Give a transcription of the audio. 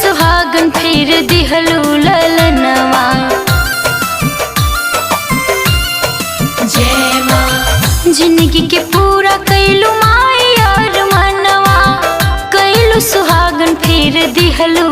सुहागन फिर दिहलू ललनवा। जय माँ। जिंदगी के पूरा कैलू माई और मनवा, कैलू सुहागन फिर दिहलू